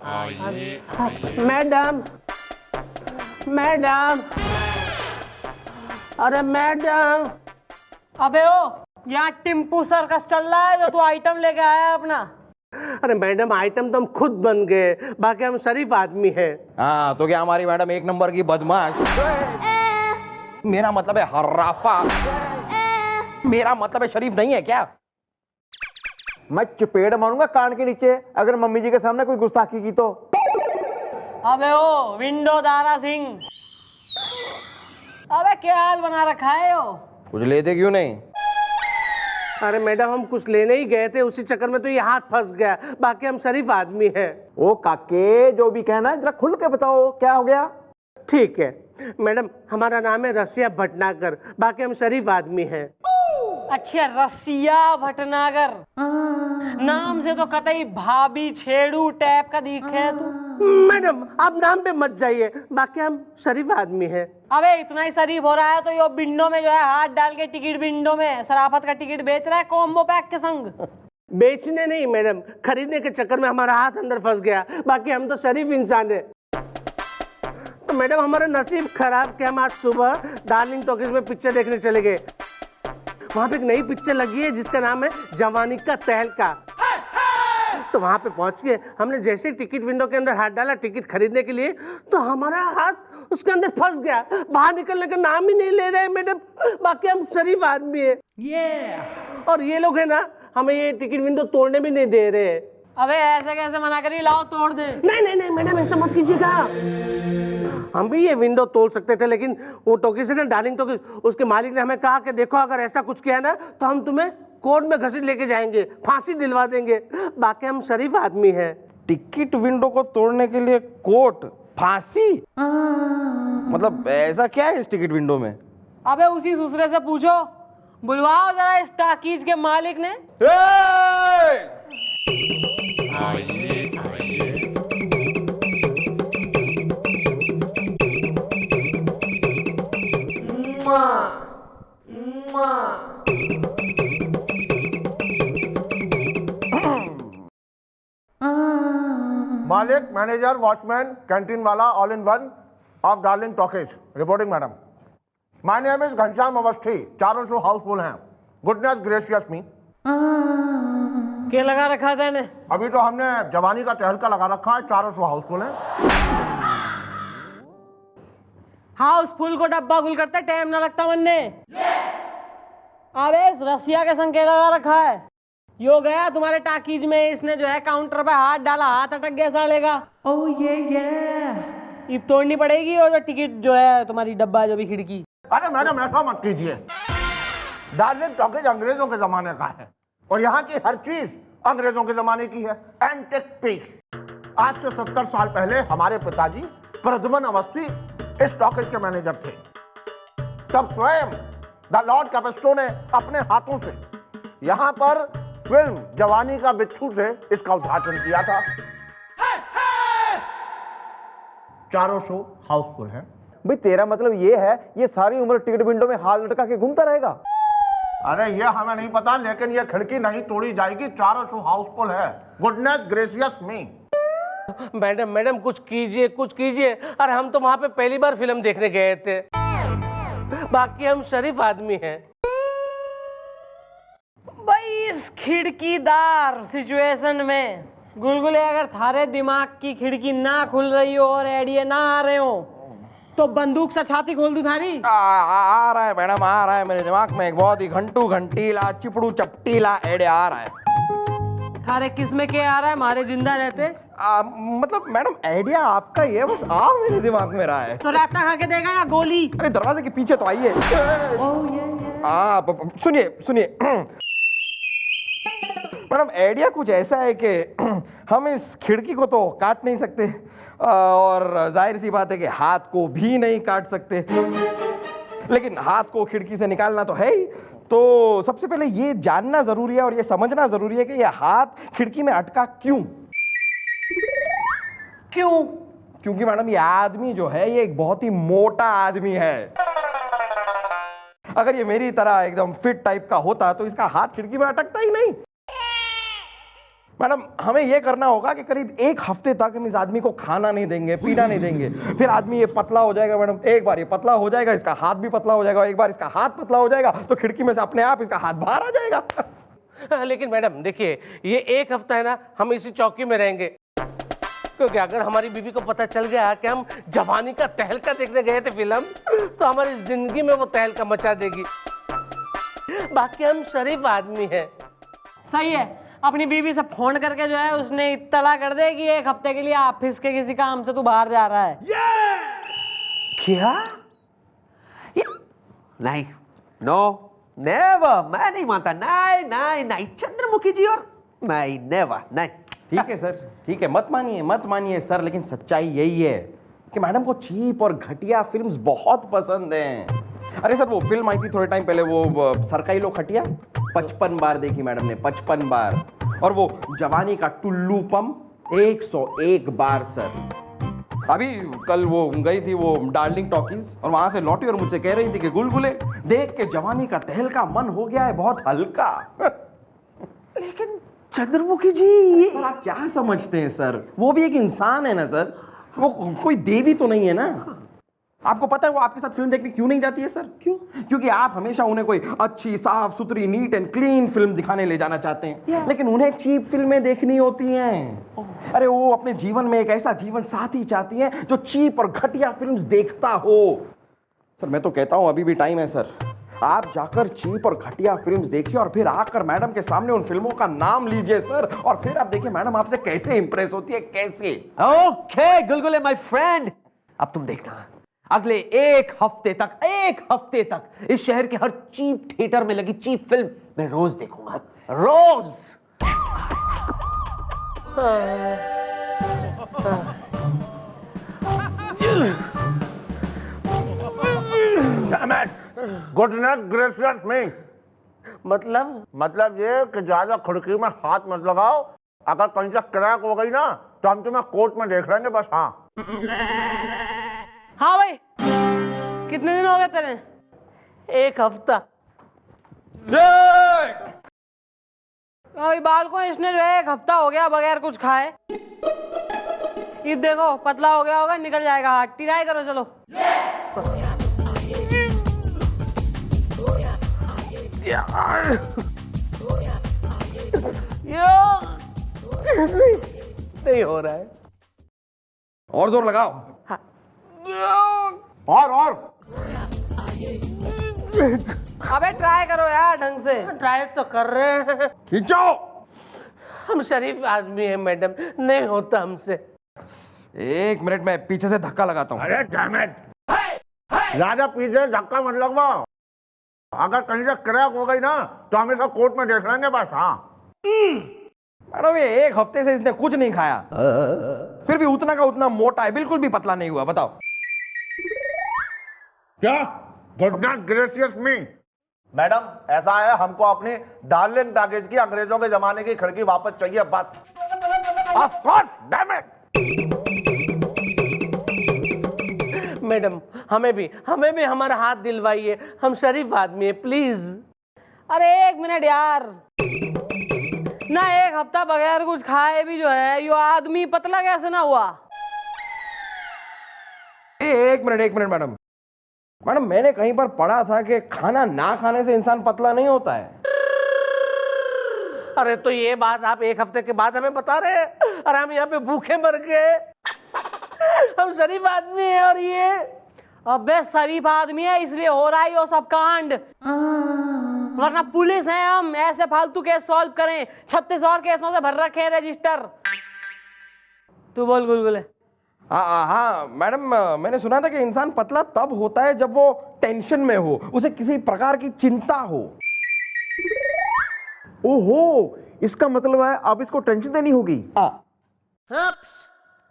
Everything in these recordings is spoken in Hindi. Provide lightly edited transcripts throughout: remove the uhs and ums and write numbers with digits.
मैडम, मैडम, अरे मैडम। अबे ओ, यहाँ टिम्पू सर्कस चल रहा है जो तू आइटम लेके आया अपना। अरे मैडम, आइटम तो हम खुद बन गए, बाकी हम शरीफ आदमी हैं। हाँ तो क्या हमारी मैडम एक नंबर की बदमाश? मेरा मतलब है हर्राफा। मेरा मतलब है शरीफ नहीं है क्या? मैं चपेट मारूंगा कान के नीचे अगर मम्मी जी के सामने कोई गुस्ताखी की तो। अबे ओ विंडो दारा सिंह, अबे क्या हाल बना रखा है यो? कुछ लेते क्यों नहीं? अरे मैडम, हम कुछ लेने ही गए थे, उसी चक्कर में तो ये हाथ फंस गया, बाकी हम शरीफ आदमी हैं। ओ काके, जो भी कहना है जरा खुल के बताओ, क्या हो गया? ठीक है मैडम, हमारा नाम है रसिया भटनागर, बाकी हम शरीफ आदमी हैं। अच्छा, रसिया भटनागर, नाम से तो कतई भाभी छेड़ू टाइप का दिखे है तू। मैडम आप नाम पे मत जाइए, बाकी हम शरीफ आदमी हैं। अबे इतना ही शरीफ हो रहा है तो यो विंडो में जो है हाथ डाल के टिकट विंडो में शराफत का टिकट बेच रहा है कॉम्बो पैक के संग। बेचने नहीं मैडम, खरीदने के चक्कर में हमारा हाथ अंदर फंस गया, बाकी हम तो शरीफ इंसान हैं। तो मैडम हमारा नसीब खराब कि हम आज सुबह डार्लिंग टॉकीज में पिक्चर देखने चले गए। वहाँ पे एक नई पिक्चर लगी है जिसका नाम है जवानी का तहलका। तो वहाँ पे पहुँच के हमने जैसे टिकट विंडो के अंदर हाथ डाला टिकट खरीदने के लिए, तो हमारा हाथ उसके अंदर फंस गया, बाहर निकलने का नाम ही नहीं ले रहे हैं मैडम, बाकी हम शरीफ आदमी है। और ये लोग है ना, हमें ये टिकट विंडो तोड़ने भी नहीं दे रहे हैं। अबे ऐसे कैसे मना करी, लाओ तोड़ दे। नहीं नहीं नहीं मैडम, ऐसा मत कीजिएगा। हम भी ये विंडो तोड़ सकते थे, लेकिन वो टॉकीज है ना, डार्लिंग टॉकीज, उसके मालिक ने हमें कहा कि देखो अगर ऐसा कुछ किया ना तो हम तुम्हें कोर्ट में घसीट लेके जाएंगे, फांसी दिलवा देंगे, बाकी हम शरीफ आदमी हैं। टिकट विंडो को तोड़ने के लिए कोर्ट, फांसी? मतलब ऐसा क्या है इस टिकट विंडो में? अबे उसी दूसरे से पूछो, बुलवाओ जरा इस टाकीज के मालिक ने। मालिक, मैनेजर, वॉचमैन, कैंटीन वाला, all in one of darling talkies reporting madam. My name is Ghanshyam Awasthi, चारों शो हाउसफुल हैं। गुडनेस ग्रेसियस मी। क्या लगा रखा था ने? अभी तो हमने जवानी का तहलका लगा रखा है, चारों शो हाउसफुल हैं। हाउसफुल को डब्बा गुल करते टाइम ना लगता बनने। अबे इस रसिया के संग क्या लगा रखा है? यो गया तुम्हारे टाकीज में, इसने जो है काउंटर पे हाथ डाला, हाथ अटक गया सालेगा। ये तोड़नी पड़ेगी, और जो टिकट जो है तुम्हारी डब्बा जो भी खिड़की। अरे मैडम ऐसा मत कीजिए, डार्लिंग टॉकीज अंग्रेजों के जमाने का है और यहाँ की हर चीज अंग्रेजों के जमाने की है। Antique piece. आज से 70 साल पहले हमारे पिताजी प्रद्युमन अवस्थी इस टॉकीज के मैनेजर थे। तब स्वयं द लॉर्ड कैपेस्ट्रो ने अपने हाथों से यहाँ पर फिल्म जवानी का बिच्छू से इसका उद्घाटन किया था। चारों शो हाउसफुल हैं। भाई तेरा मतलब ये है ये सारी उम्र टिकट विंडो में हाथ लटका के घूमता रहेगा? अरे ये हमें नहीं पता, लेकिन ये खिड़की नहीं तोड़ी जाएगी, चारों शो हाउसफुल है। गुडनेस ग्रेसियस मी। मैडम मैडम कुछ कीजिए, कुछ कीजिए। अरे हम तो वहाँ पे पहली बार फिल्म देखने गए थे, बाकी हम शरीफ आदमी हैं। भाई इस खिड़कीदार सिचुएशन में गुलगुले, अगर थारे दिमाग की खिड़की ना खुल रही हो और आइडिया ना आ रहे हो तो बंदूक से छाती खोल दूं थारी। आ रहा है मैडम, आ रहा है मेरे दिमाग में एक बहुत ही घंटू घंटीला चिपड़ू चपटीला आइडिया आ रहा है। थारे किस में क्या आ रहा है? हमारे जिंदा रहते। मतलब मैडम आइडिया आपका ये बस आप मेरे दिमाग में रहा है। तो रैप्टा खा के देगा या गोली? अरे दरवाजे के पीछे तो आइए। सुनिए सुनिए मैडम, आइडिया कुछ ऐसा है कि हम इस खिड़की को तो काट नहीं सकते और जाहिर सी बात है कि हाथ को भी नहीं काट सकते, लेकिन हाथ को खिड़की से निकालना तो है ही। तो सबसे पहले ये जानना जरूरी है और ये समझना जरूरी है कि ये हाथ खिड़की में अटका क्यों। क्योंकि मैडम ये आदमी जो है ये एक बहुत ही मोटा आदमी है। अगर ये मेरी तरह एकदम फिट टाइप का होता तो इसका हाथ खिड़की में अटकता ही नहीं। मैडम हमें यह करना होगा कि करीब 1 हफ्ते तक हम इस आदमी को खाना नहीं देंगे, पीना नहीं देंगे। फिर आदमी ये पतला हो जाएगा मैडम। एक बार ये पतला हो जाएगा, इसका हाथ भी पतला हो जाएगा। एक बार इसका हाथ पतला हो जाएगा तो खिड़की में से अपने आप इसका हाथ बाहर आ जाएगा। लेकिन मैडम देखिए, ये 1 हफ्ता है ना, हम इसी चौकी में रहेंगे, क्योंकि अगर हमारी बीवी को पता चल गया कि हम जवानी का तहलका देखने गए थे फिल्म, तो हमारी जिंदगी में वो तहलका मचा देगी। बाकी हम शरीफ आदमी हैं। सही है, अपनी बीवी से फोन करके जो है उसने इत्तला कर दे कि 1 हफ्ते के लिए ऑफिस के किसी काम से तू बाहर जा रहा है। क्या? नहीं, नो, नेवर, मैं नहीं मानता। नहीं नहीं नहीं चंद्रमुखी जी, और नहीं, नेवर, नहीं। ठीक है सर, ठीक है, मत मानिए सर, लेकिन सच्चाई यही है कि मैडम को चीप और घटिया फिल्म्स बहुत पसंद हैं। अरे सर, वो फिल्म आई थी थोड़े टाइम पहले, वो सरकाई लो खटिया, 55 बार देखी मैडम ने, 55 बार। और वो जवानी का टुल्लूपम 101 बार सर। अभी कल वो गई थी वो डार्लिंग टॉकीज, और वहां से लौटी और मुझसे कह रही थी कि गुलगुले देख के जवानी का तहलका मन हो गया है बहुत हल्का। लेकिन चंद्रमुखी जी, सर आप क्या समझते हैं सर, वो भी एक इंसान है ना सर, वो कोई देवी तो नहीं है ना। आपको पता है वो आपके साथ फिल्म देखने क्यों नहीं जाती है सर? क्यों? क्योंकि आप हमेशा उन्हें कोई अच्छी, साफ सुथरी, नीट एंड क्लीन फिल्म दिखाने ले जाना चाहते हैं, लेकिन उन्हें चीप फिल्में देखनी होती हैं। अरे वो अपने जीवन में एक ऐसा जीवन साथी चाहती हैं जो चीप और घटिया फिल्म्स देखता हो। सर मैं तो कहता हूं अभी भी टाइम है सर, आप जाकर चीप और घटिया फिल्म्स देखिए और फिर आकर मैडम के सामने उन फिल्मों का नाम लीजिए सर, और फिर आप देखिए मैडम आपसे कैसे इंप्रेस होती है, कैसे। ओके गुलगुले माय फ्रेंड, अब तुम देखना, अगले 1 हफ्ते तक इस शहर के हर चीप थिएटर में लगी चीप फिल्म मैं रोज देखूंगा, रोज। गुडनेस ग्रेसियस मी, मतलब ये कि ज्यादा खिड़की में हाथ मत लगाओ। अगर कहीं से क्रैक हो गई ना तो हम तुम्हें कोर्ट में देख लेंगे बस। हाँ हाँ भाई, कितने दिन हो गए तेरे? 1 हफ्ता। अभी बाल को इसने जो है 1 हफ्ता हो गया बगैर कुछ खाए। ये देखो पतला हो गया होगा, निकल जाएगा हाथ। ट्राई करो, चलो। नहीं हो रहा है। और जोर लगाओ। और अबे ट्राई करो यार ढंग से। ट्राई तो कर रहे हैं। खींचो। हम शरीफ आदमी हैं मैडम, नहीं होता हमसे। 1 मिनट में पीछे से धक्का लगाता हूँ। अरे डैम इट, ज्यादा पीछे धक्का मत लगवाओ। अगर कहीं से क्रैक हो गई ना तो हम इसे कोर्ट में देख लेंगे बस। हाँ मैडम ये 1 हफ्ते से इसने कुछ नहीं खाया, फिर भी उतना का उतना मोटा है, बिल्कुल भी पतला नहीं हुआ। बताओ क्या? गुडनेस ग्रेसियस मी। मैडम ऐसा है, हमको अपनी डार्लिंग टॉकीज की अंग्रेजों के जमाने की खिड़की वापस चाहिए बस। Of course, damn it. Madam हमें भी हमारा हाथ दिलवाइए, हम शरीफ आदमी है, प्लीज। अरे 1 मिनट यार ना, 1 हफ्ता बगैर कुछ खाए भी जो है यो आदमी पतला कैसे ना हुआ? 1 मिनट मैडम, मैंने कहीं पर पढ़ा था कि खाना ना खाने से इंसान पतला नहीं होता है। अरे तो ये बात आप 1 हफ्ते के बाद हमें बता रहे हैं, और हम यहाँ पे भूखे मर गए। हम शरीफ आदमी हैं और ये। अबे शरीफ आदमी है इसलिए हो रहा है यो सब कांड, वरना पुलिस है हम, ऐसे फालतू केस सॉल्व करें। 36 और केसों से भर रखे हैं रजिस्टर। तू बोल गुलगुले। हाँ मैडम, मैंने सुना था कि इंसान पतला तब होता है जब वो टेंशन में हो, उसे किसी प्रकार की चिंता हो। ओहो, इसका मतलब है अब इसको टेंशन देनी होगी।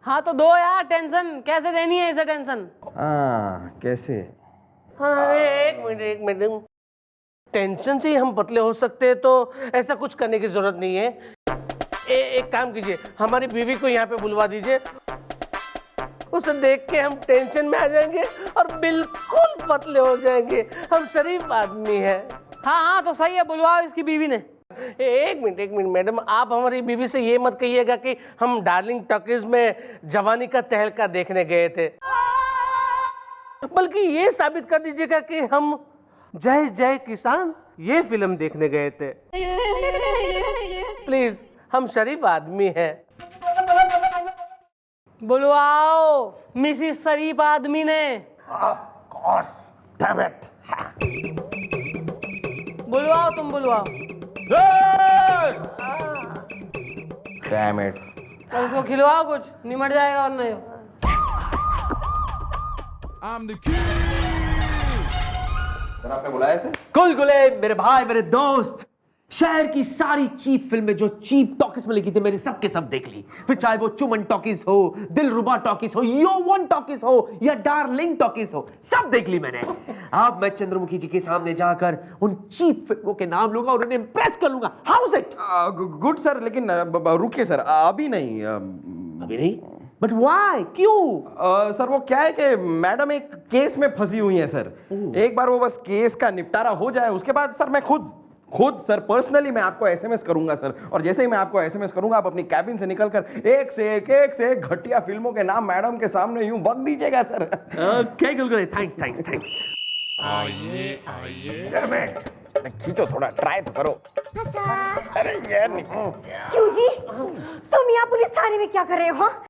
हाँ तो दो यार टेंशन। कैसे देनी है इसे टेंशन? कैसे? हाँ एक मिनट, टेंशन से ही हम पतले हो सकते हैं, तो ऐसा कुछ करने की जरूरत नहीं है। एक काम कीजिए, हमारी बीवी को यहाँ पे बुलवा दीजिए, उसे देख के हम टेंशन में आ जाएंगे और बिल्कुल पतले हो जाएंगे। हम शरीफ आदमी हैं। हाँ तो सही है, बुलवाओ इसकी बीवी ने। एक मिनट मैडम, आप हमारी बीवी से ये मत कहिएगा कि हम डार्लिंग टॉकीज में जवानी का तहलका देखने गए थे, बल्कि ये साबित कर दीजिएगा कि हम जय जय किसान ये फिल्म देखने गए थे। प्लीज, हम शरीफ आदमी हैं। बुलवाओ मिसिस शरीफ आदमी ने। Of course, damn it. बुलवाओ, तुम बुलवाओ। Damn it. तो इसको खिलवाओ, कुछ निमट जाएगा वरना ये। सर आपने बुलाया सर? गुलगुले मेरे भाई, मेरे दोस्त, शहर की सारी चीप फिल्में जो चीप टॉकीज में लगी थी मैंने सबके सब देख ली। फिर चाहे वो चुमन टॉकीज हो, दिलरुबा टॉकीज हो, यौवन टॉकीज हो या डार्लिंग टॉकीज हो, सब देख ली मैंने। अब मैं चंद्रमुखी जी के सामने जाकर उन चीप फिल्मों के नाम लूंगा और उन्हें इम्प्रेस कर लूंगा। How is it? Good sir, लेकिन रुकिए सर, अभी नहीं। अभी नहीं? But why? क्यों? सर वो क्या है कि मैडम एक केस में फंसी हुई है सर। एक बार वो बस केस का निपटारा हो जाए, उसके बाद सर मैं खुद सर पर्सनली मैं आपको एसएमएस करूंगा सर। और जैसे ही मैं आपको एसएमएस करूंगा, आप अपनी कैबिन से निकलकर एक से एक घटिया फिल्मों के नाम मैडम के सामने यूं बक दीजिएगा सर। ओके गुलगुले, थैंक्स। खींचो थोड़ा, ट्राई तो करो। अरे यार नहीं। क्यों जी? तुम यहाँ पुलिस थाने में क्या कर रहे हो? हाँ?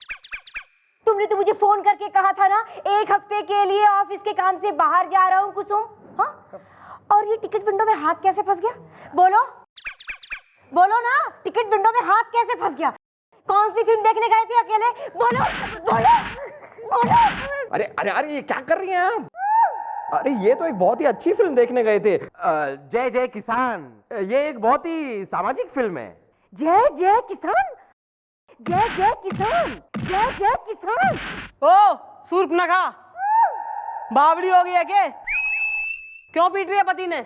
तुमने तो मुझे फोन करके कहा था ना, एक हफ्ते के लिए ऑफिस के काम से बाहर जा रहा हूँ कुसुम। हाँ? और ये टिकट विंडो में हाथ कैसे फंस गया? बोलो ना, टिकट विंडो में हाथ कैसे फंस गया? कौन सी फिल्म देखने गए थे अकेले? बोलो। अरे ये क्या कर रही हैं आप? अरे ये तो एक बहुत ही अच्छी फिल्म देखने गए थे, जय जय किसान। ये एक बहुत ही सामाजिक फिल्म है। जय जय किसान। ओ सूर्पनखा, बावड़ी हो गई है क्या? क्यों पीट रही है पति ने?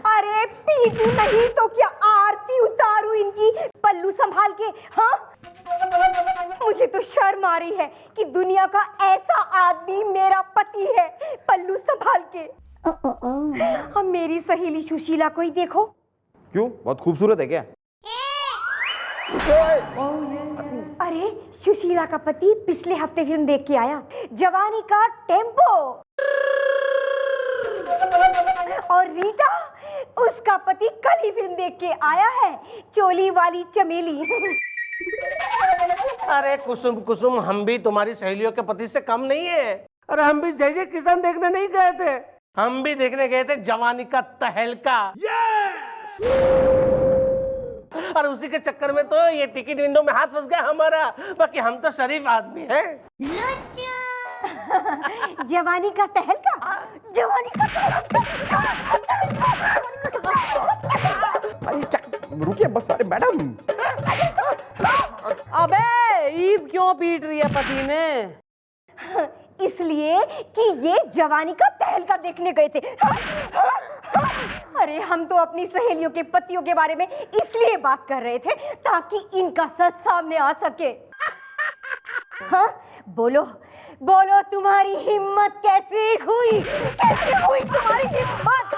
अरे पीटू नहीं तो क्या आरती उतारू इनकी, पल्लू संभाल के। हाँ, मुझे तो शर्म आ रही है कि दुनिया का ऐसा आदमी मेरा पति है। पल्लू संभाल के। अब मेरी सहेली सुशीला को ही देखो। क्यों, बहुत खूबसूरत है क्या? अरे सुशीला का पति पिछले हफ्ते फिल्म देख के आया, जवानी का टेम्पो। और रीटा, उसका पति कल ही फिल्म देख के आया है, चोली वाली चमेली। अरे कुसुम, हम भी तुम्हारी सहेलियों के पति से कम नहीं है। अरे हम भी जय जय किसान देखने नहीं गए थे, हम भी देखने गए थे जवानी का तहलका। और उसी के चक्कर में तो ये टिकट विंडो में हाथ फंस गया हमारा। बाकी हम तो शरीफ आदमी हैं। जवानी का तहलका। अरे क्या, रुकिए बस। अरे मैडम, अबे ईब क्यों पीट रही है पति ने? इसलिए कि ये जवानी का तहलका देखने गए थे। अरे हम तो अपनी सहेलियों के पतियों के बारे में इसलिए बात कर रहे थे ताकि इनका सच सामने आ सके। हाँ, बोलो तुम्हारी हिम्मत कैसे हुई? तुम्हारी हिम्मत?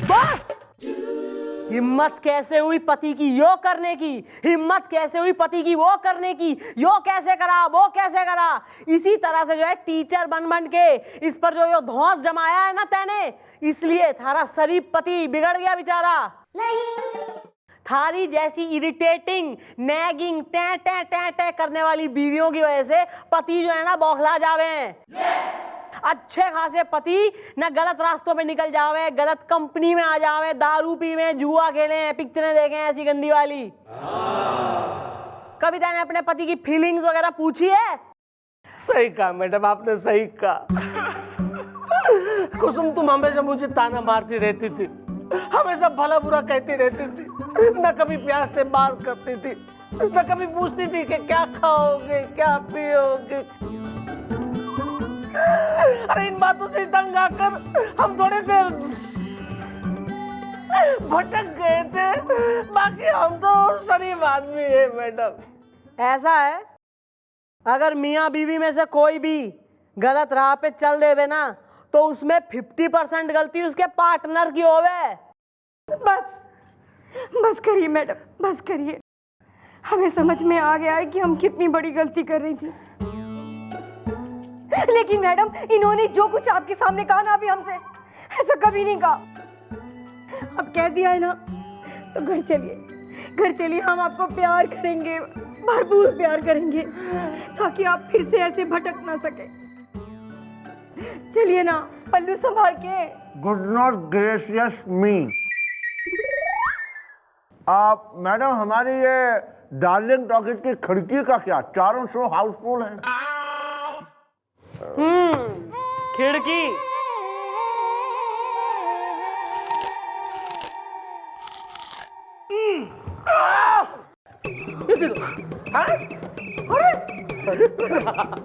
बस, हिम्मत कैसे हुई पति की यो करने की? हिम्मत कैसे हुई पति की वो करने की? यो कैसे करा, वो कैसे करा? इसी तरह से जो है टीचर बन के इस पर जो धौंस जमाया है ना तैने, इसलिए थारा शरीफ पति बिगड़ गया बेचारा। थारी जैसी इरिटेटिंग, नैगिंग, टे करने वाली बीवियों की वजह से पति जो है ना बौखला जावे। अच्छे खासे पति न गलत रास्तों पे निकल जावे, गलत कंपनी में आ जावे, दारू पीवे, जुआ खेलें, पिक्चरें देखें ऐसी गंदी वाली। कभी तैने अपने पति की फीलिंग्स वगैरह पूछी है? सही कहा मैडम, आपने सही कहा। कुसुम, तुम हमेशा मुझे ताना मारती रहती थी, हमेशा भला बुरा कहती रहती थी, न कभी प्यार से बात करती थी, न कभी पूछती थी कि क्या खाओगे, क्या पियोगे। अरे इन बातों से तंग आकर हम थोड़े से भटक गए थे। बाकी हम तो शरीफ आदमी है मैडम। ऐसा है, अगर मियाँ बीवी में से कोई भी गलत राह पे चल देवे ना, तो उसमें 50% गलती उसके पार्टनर की होवे। बस करिए मैडम, बस करिए। हमें समझ में आ गया है कि हम कितनी बड़ी गलती कर रही थी। लेकिन मैडम, इन्होंने जो कुछ आपके सामने कहा ना, अभी हमसे ऐसा कभी नहीं कहा। अब कह दिया है ना, तो घर चलिए, हम आपको प्यार करेंगे, भरपूर प्यार करेंगे, ताकि आप फिर से ऐसे भटक ना सके। चलिए ना, पल्लू संभाल के। गुड नॉट ग्रेसियस मी। आप मैडम, हमारी ये डार्लिंग टॉकीज की खिड़की का क्या? चारों शो हाउसफुल है। खिड़की।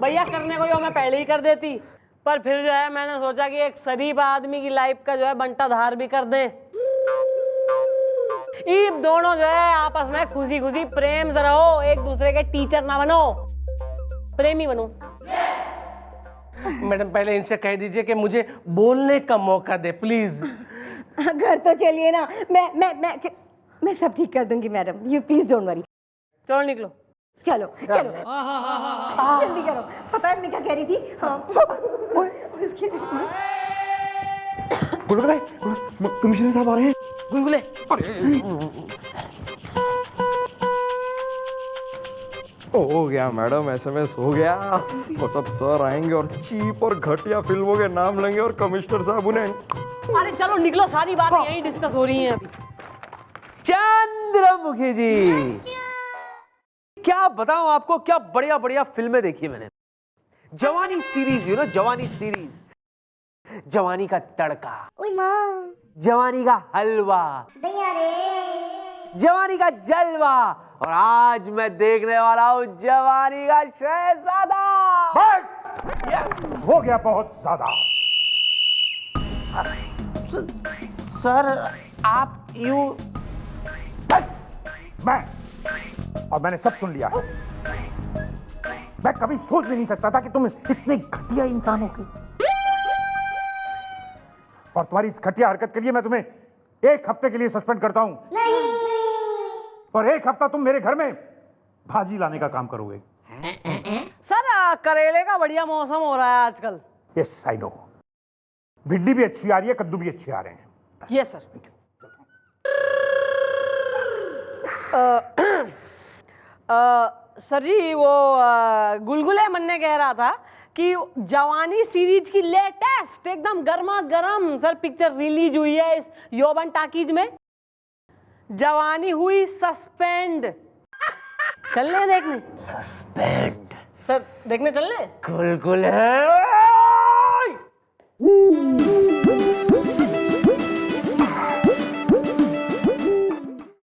भैया करने को जो मैं पहले ही कर देती, पर फिर जो है मैंने सोचा कि एक शरीफ आदमी की लाइफ का जो है बंटा धार भी कर दें। ईब दोनों जो है आपस में खुशी खुशी प्रेम से रहो, एक दूसरे के टीचर ना बनो, प्रेमी बनो। मैडम पहले इनसे कह दीजिए कि मुझे बोलने का मौका दे प्लीज। घर तो चलिए ना, मैं सब ठीक कर दूंगी madam, you please don't worry. चलो निकलो। चलो जल्दी करो। पता है मैं क्या कह रही थी? हाँ गुलगुले, कमिश्नर साहब आ रहे हैं। गुलगुले। हो गया मैडम, एसएमएस हो गया। बस अब सर आएंगे और चीप और घटिया फिल्मों के नाम लेंगे और कमिश्नर साहब उन्हें। अरे चलो निकलो, सारी बातें यही डिस्कस हो रही हैं अभी। चंद्रमुखी जी, क्या बताऊं आपको, क्या बढ़िया बढ़िया फिल्में देखी मैंने। जवानी सीरीज, यू नो, जवानी सीरीज, जवानी का तड़का, जवानी का हलवा, जवानी का जलवा, और आज मैं देखने वाला हूं जवानी का शहजादा। हो गया बहुत ज्यादा। सर आप यू और मैंने सब सुन लिया है। मैं कभी सोच भी नहीं सकता था कि तुम इतने घटिया इंसान हो। और तुम्हारी इस घटिया हरकत के लिए मैं तुम्हें 1 हफ्ते के लिए सस्पेंड करता हूं। और 1 हफ्ता तुम मेरे घर में भाजी लाने का काम करोगे। सर करेले का बढ़िया मौसम हो रहा है आजकल। Yes I know. भिंडी भी अच्छी आ रही है, कद्दू भी अच्छे आ रहे हैं। Yes sir. सर जी वो गुलगुले मन्ने कह रहा था कि जवानी सीरीज की लेटेस्ट एकदम गर्मा गर्म सर पिक्चर रिलीज हुई है इस यौवन टाकीज में। जवानी हुई सस्पेंड। चलने देखने? सस्पेंड। सर देखने चलने? गुलगुले।